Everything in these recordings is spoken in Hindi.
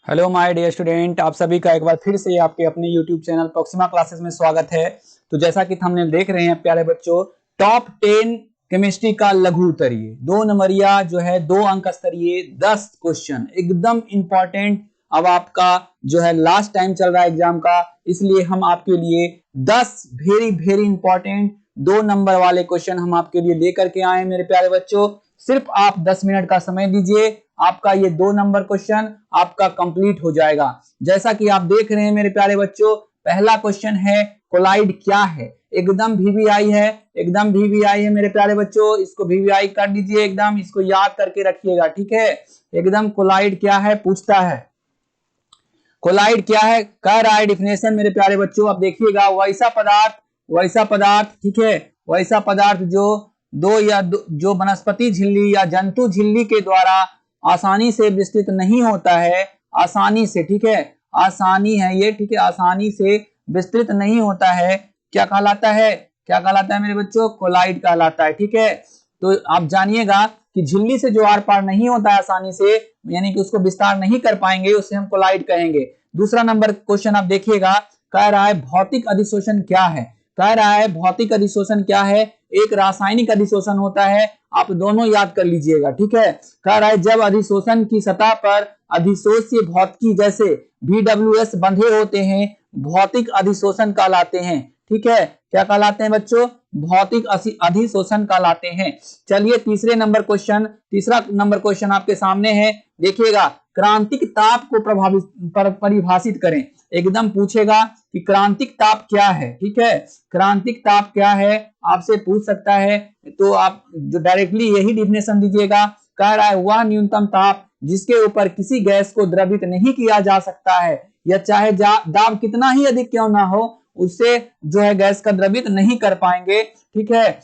हेलो माय डियर स्टूडेंट, आप सभी का एक बार फिर से आपके अपने यूट्यूब चैनल प्रोक्सिमा क्लासेस में स्वागत है। तो जैसा कि थंबनेल देख रहे हैं प्यारे बच्चों, टॉप 10 केमिस्ट्री का लघु उत्तरीय 2 नंबरिया जो है 2 अंक स्तरीय 10 क्वेश्चन एकदम इंपॉर्टेंट। अब आपका जो है लास्ट टाइम चल रहा है एग्जाम का, इसलिए हम आपके लिए 10 वेरी वेरी इंपॉर्टेंट 2 नंबर वाले क्वेश्चन हम आपके लिए लेकर के आए मेरे प्यारे बच्चों। सिर्फ आप 10 मिनट का समय दीजिए, आपका ये 2 नंबर क्वेश्चन आपका कंप्लीट हो जाएगा। जैसा कि आप देख रहे हैं मेरे प्यारे बच्चों, पहला क्वेश्चन है कोलाइड क्या है। एकदम वीवीआई है, एकदम वीवीआई है मेरे प्यारे बच्चों, इसको वीवीआई कर दीजिए, एकदम इसको याद करके रखिएगा, ठीक है। एकदम कोलाइड क्या है पूछता है। कोलाइड क्या है कह रहा है डिफिनेशन मेरे प्यारे बच्चों, अब देखिएगा, वैसा पदार्थ ठीक है, वैसा पदार्थ जो वनस्पति झिल्ली या जंतु झिल्ली के द्वारा आसानी से विस्तृत नहीं होता है, आसानी से, ठीक है, आसानी है ये, ठीक है, आसानी से विस्तृत नहीं होता है, क्या कहलाता है, क्या कहलाता है मेरे बच्चों, कोलाइड कहलाता है, ठीक है। तो आप जानिएगा कि झिल्ली से जो आर पार नहीं होता है आसानी से, यानी कि उसको विस्तार नहीं कर पाएंगे, उसे हम कोलाइड कहेंगे। दूसरा नंबर क्वेश्चन आप देखिएगा, कह रहा है भौतिक अधिशोषण क्या है। कह रहा है भौतिक अधिशोषण क्या है, एक रासायनिक अधिशोषण होता है, आप दोनों याद कर लीजिएगा, ठीक है। कह रहा है जब अधिशोषण की सतह पर अधिशोष्य भौतिकी जैसे VWS बंधे होते हैं, भौतिक अधिशोषण कहलाते हैं, ठीक है। क्या कहलाते हैं बच्चों, भौतिक अधिशोषण कहलाते हैं। चलिए तीसरा नंबर क्वेश्चन आपके सामने है, देखिएगा, क्रांतिक ताप को परिभाषित करें। एकदम पूछेगा कि क्रांतिक ताप क्या है, ठीक है, क्रांतिक ताप क्या है आपसे पूछ सकता है, तो आप जो डायरेक्टली यही डिफिनेशन दीजिएगा। कह रहा है वह न्यूनतम ताप जिसके ऊपर किसी गैस को द्रवित नहीं किया जा सकता है, या चाहे दाब कितना ही अधिक क्यों ना हो, उससे जो है गैस का द्रवित नहीं कर पाएंगे, ठीक है,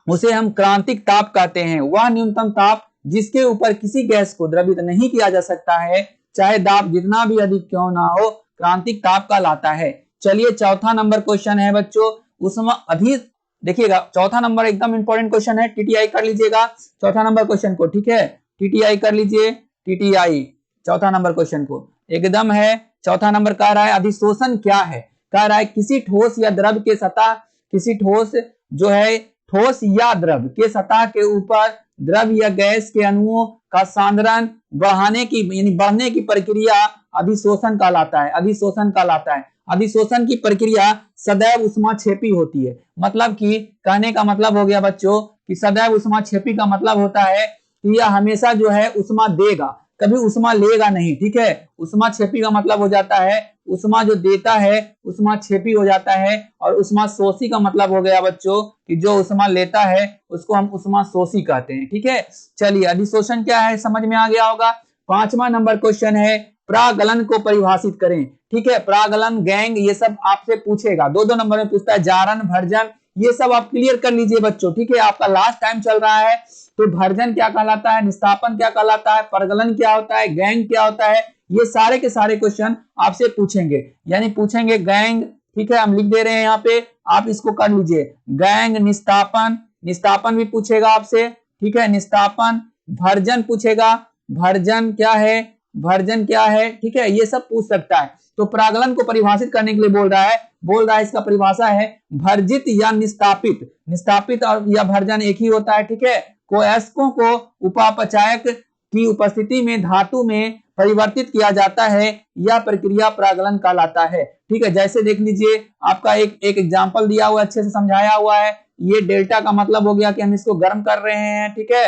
उसे हम क्रांतिक ताप कहते हैं। वह न्यूनतम ताप जिसके ऊपर किसी गैस को द्रवित नहीं किया जा सकता है, चाहे दाब जितना भी अधिक क्यों ना हो, क्रांतिक ताप कहलाता है। चलिए चौथा नंबर क्वेश्चन है बच्चों, उसमें अधिक देखिएगा, चौथा नंबर एकदम इंपॉर्टेंट क्वेश्चन है, टीटीआई कर लीजिएगा चौथा नंबर क्वेश्चन को, ठीक है, टीटीआई कर लीजिए, टीटीआई चौथा नंबर क्वेश्चन को एकदम है। चौथा नंबर कह रहा है अधिशोषण क्या है। कह रहा है किसी ठोस या द्रव के सतह, किसी ठोस जो है ठोस या द्रव के सतह के ऊपर द्रव या गैस के अणुओं का सांद्रण बढ़ने की प्रक्रिया अधिशोषण कहलाता है, अधिशोषण कहलाता है। अधिशोषण की प्रक्रिया सदैव उष्माक्षेपी होती है, मतलब कि कहने का मतलब हो गया बच्चों कि सदैव उष्माक्षेपी का मतलब होता है कि यह हमेशा जो है उष्मा देगा, कभी उष्मा लेगा नहीं, ठीक है। उष्माक्षेपी का मतलब हो जाता है उष्मा जो देता है उष्माक्षेपी हो जाता है, और उष्माशोषी का मतलब हो गया बच्चों कि जो उष्मा लेता है उसको हम उष्माशोषी कहते हैं, ठीक है। चलिए अधिशोषण क्या है समझ में आ गया होगा। पांचवा नंबर क्वेश्चन है प्रागलन को परिभाषित करें, ठीक है। प्रागलन, गैंग, ये सब आपसे पूछेगा, 2-2 नंबर में पूछता है, जारन, भर्जन, ये सब आप क्लियर कर लीजिए बच्चों, ठीक है। आपका लास्ट टाइम चल रहा है, तो भर्जन क्या कहलाता है, निस्तापन क्या कहलाता है, परगलन क्या होता है, गैंग क्या होता है, ये सारे के सारे क्वेश्चन आपसे पूछेंगे, यानी पूछेंगे गैंग, ठीक है, हम लिख दे रहे हैं यहाँ पे, आप इसको कर लीजिए, गैंग, निस्तापन, निस्तापन भी पूछेगा आपसे, ठीक है, निस्तापन, भर्जन पूछेगा, भर्जन क्या है, भर्जन क्या है, ठीक है, ये सब पूछ सकता है। तो प्रागलन को परिभाषित करने के लिए बोल रहा है इसका परिभाषा है भर्जित या निस्तापित, निस्तापित और या भर्जन एक ही होता है, ठीक है। कोयस्कों को उपापचायक की उपस्थिति में धातु में परिवर्तित किया जाता है, यह प्रक्रिया प्रागलन कहलाता है, ठीक है। जैसे देख लीजिए, आपका एक एग्जांपल दिया हुआ, अच्छे से समझाया हुआ है, ये डेल्टा का मतलब हो गया कि हम इसको गर्म कर रहे हैं, ठीक है।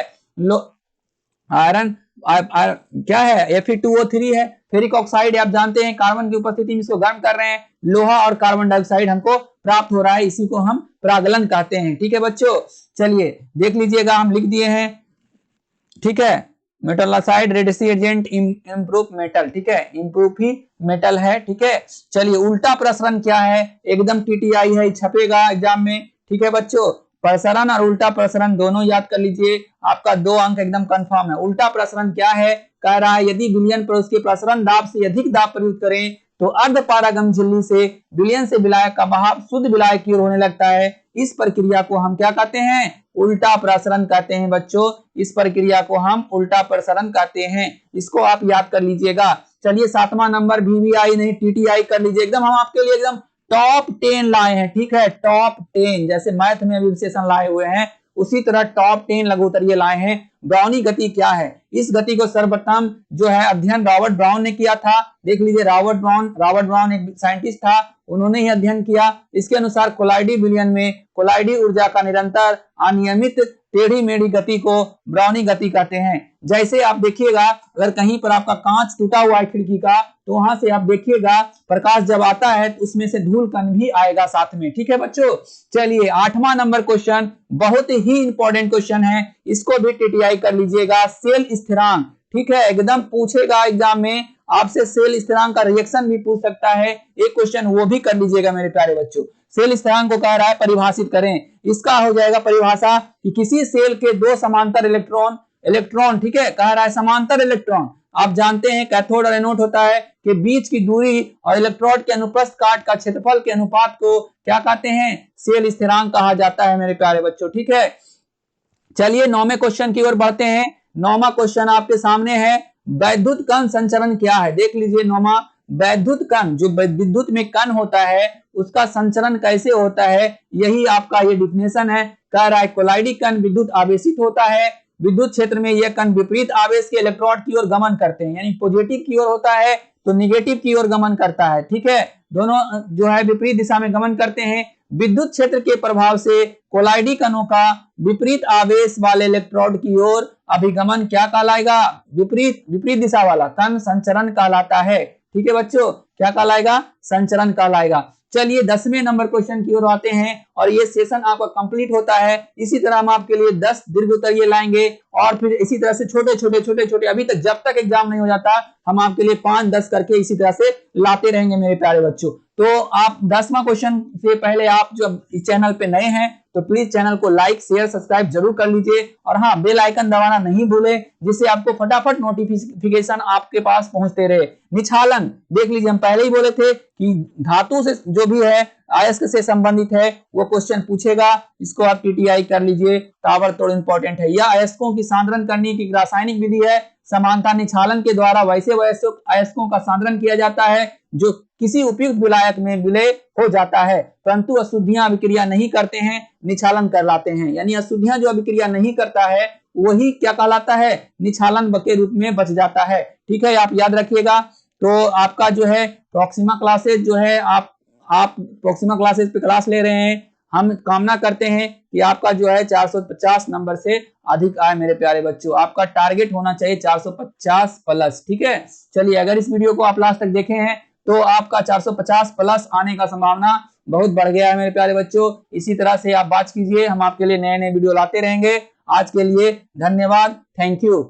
आयरन क्या है, Fe2O3 है, फेरिक ऑक्साइड आप जानते हैं, कार्बन की उपस्थिति में इसको गर्म कर रहे हैं, लोहा और कार्बन डाइऑक्साइड हमको प्राप्त हो रहा है, इसी को हम प्रागलन कहते हैं, ठीक है बच्चों। चलिए देख लीजिएगा, हम लिख दिए हैं, ठीक है, मेटालासाइड रेडिसी एजेंट इम्प्रूव मेटल, ठीक है, इम्प्रूव ही मेटल है, ठीक है। चलिए उल्टा प्रसरण क्या है, एकदम टीटीआई है, छपेगा एग्जाम में, ठीक है बच्चों। प्रसरण और उल्टा प्रसरण दोनों याद कर लीजिए, आपका 2 अंक एकदम कंफर्म है। उल्टा प्रसरण क्या है, कह रहा है यदि विलयन पर उसके प्रसरण दाब से अधिक दाब प्रयुक्त करें तो अर्ध पारगम झिल्ली से विलयन से विलायक का बहाव शुद्ध विलायक की ओर होने लगता है, इस प्रक्रिया को हम क्या कहते हैं? उल्टा प्रसरण कहते हैं बच्चों। इस प्रक्रिया को हम उल्टा प्रसरण कहते हैं, इसको आप याद कर लीजिएगा। चलिए 7वां नंबर VVI नहीं TTI कर लीजिए, एकदम हम आपके लिए एकदम टॉप 10 लाए हैं, ठीक है, टॉप 10। जैसे मैथ में अभी विशेषण लाए हुए हैं उसी तरह टॉप 10 लघु उत्तरीय लाए हैं। ब्राउनी गति क्या है? इस गति को सर्वप्रथम जो है अध्ययन रॉबर्ट ब्राउन ने किया था। देख लीजिए रॉबर्ट ब्राउन एक साइंटिस्ट था, उन्होंने ही अध्ययन किया। इसके अनुसार कोलाइडी विलयन में कोलाइडी ऊर्जा का निरंतर अनियमित टेढ़ी मेढ़ी गति को ब्राउनी गति कहते हैं। जैसे आप देखिएगा अगर कहीं पर आपका कांच टूटा हुआ है खिड़की का, तो वहां से आप देखिएगा प्रकाश जब आता है तो उसमें से धूल कण भी आएगा साथ में, ठीक है बच्चों। चलिए 8वां नंबर क्वेश्चन बहुत ही इंपॉर्टेंट क्वेश्चन है, इसको भी TTI कर लीजिएगा। सेल स्थिरांक, ठीक है, एकदम पूछेगा एग्जाम में आपसे, सेल स्थिरांक का रिएक्शन भी पूछ सकता है, एक क्वेश्चन वो भी कर लीजिएगा मेरे प्यारे बच्चों। सेल स्थिरांक को कह रहा है परिभाषित करें, इसका हो जाएगा परिभाषा कि किसी सेल के दो समांतर इलेक्ट्रॉन, ठीक है, कह रहा है समांतर इलेक्ट्रॉन, आप जानते हैं कैथोड और एनोड होता है कि बीच की दूरी और इलेक्ट्रोड के अनुप्रस्थ काट का क्षेत्रफल के अनुपात को क्या कहते हैं? सेल स्थिरांक कहा जाता है मेरे प्यारे बच्चों, ठीक है। चलिए 9वें क्वेश्चन की ओर बढ़ते हैं। 9वां क्वेश्चन आपके सामने है, वैद्युत कण संचरण क्या है? देख लीजिए 9वां, वैद्युत कण, जो विद्युत में कण होता है उसका संचरण कैसे होता है, यही आपका ये डिफिनेशन है। कह रहा है कोलाइडी कण विद्युत आवेशित होता है, विद्युत क्षेत्र में यह कण विपरीत आवेश के इलेक्ट्रोड की ओर गमन करते हैं, यानी पॉजिटिव की ओर होता है तो निगेटिव की ओर गमन करता है, ठीक है, दोनों जो है विपरीत दिशा में गमन करते हैं। विद्युत क्षेत्र के प्रभाव से कोलाइडी कणों का विपरीत आवेश वाले इलेक्ट्रोड की ओर अभिगमन क्या कहलाएगा? विपरीत दिशा वाला कण संचरण कहलाता है, ठीक है बच्चों, क्या कहलाएगा? संचरण कहलाएगा। चलिए 10वें नंबर क्वेश्चन की ओर आते हैं और ये सेशन आपका कंप्लीट होता है। इसी तरह हम आपके लिए 10 दीर्घ उत्तरीय लाएंगे और फिर इसी तरह से छोटे अभी तक जब तक एग्जाम नहीं हो जाता हम आपके लिए 5-10 करके इसी तरह से लाते रहेंगे मेरे प्यारे बच्चों। तो आप 10वां क्वेश्चन से पहले आप जो इस चैनल पे नए हैं तो प्लीज चैनल को लाइक शेयर सब्सक्राइब जरूर कर लीजिए और हाँ बेल आइकन दबाना नहीं भूलें, जिससे आपको फटाफट नोटिफिकेशन आपके पास पहुंचते रहे। निछालन, देख लीजिए हम पहले ही बोले थे कि धातु से जो भी है अयस्क से संबंधित है वो क्वेश्चन पूछेगा, इसको आप TTI कर लीजिए, ताबड़तोड़ इंपॉर्टेंट है। यह अयस्कों की सांद्रण करने की रासायनिक विधि है। समानता निछालन के द्वारा वैसे अयस्कों का सांद्रण किया जाता है जो किसी उपयुक्त विलायक में विलय हो जाता है, परंतु अशुद्धियां अभिक्रिया नहीं करते हैं, निछालन कहलाते हैं। यानी अशुद्धियां जो अभिक्रिया नहीं करता है वही क्या कहलाता है? निछालन के रूप में बच जाता है, ठीक है, आप याद रखिएगा। तो आपका जो है प्रोक्सिमा क्लासेस जो है आप प्रोक्सिमा क्लासेस पे क्लास ले रहे हैं, हम कामना करते हैं कि आपका जो है 450 नंबर से अधिक आए मेरे प्यारे बच्चों। आपका टारगेट होना चाहिए 450 प्लस, ठीक है। चलिए अगर इस वीडियो को आप लास्ट तक देखे हैं तो आपका 450 प्लस आने का संभावना बहुत बढ़ गया है मेरे प्यारे बच्चों। इसी तरह से आप बात कीजिए, हम आपके लिए नए नए वीडियो लाते रहेंगे। आज के लिए धन्यवाद, थैंक यू।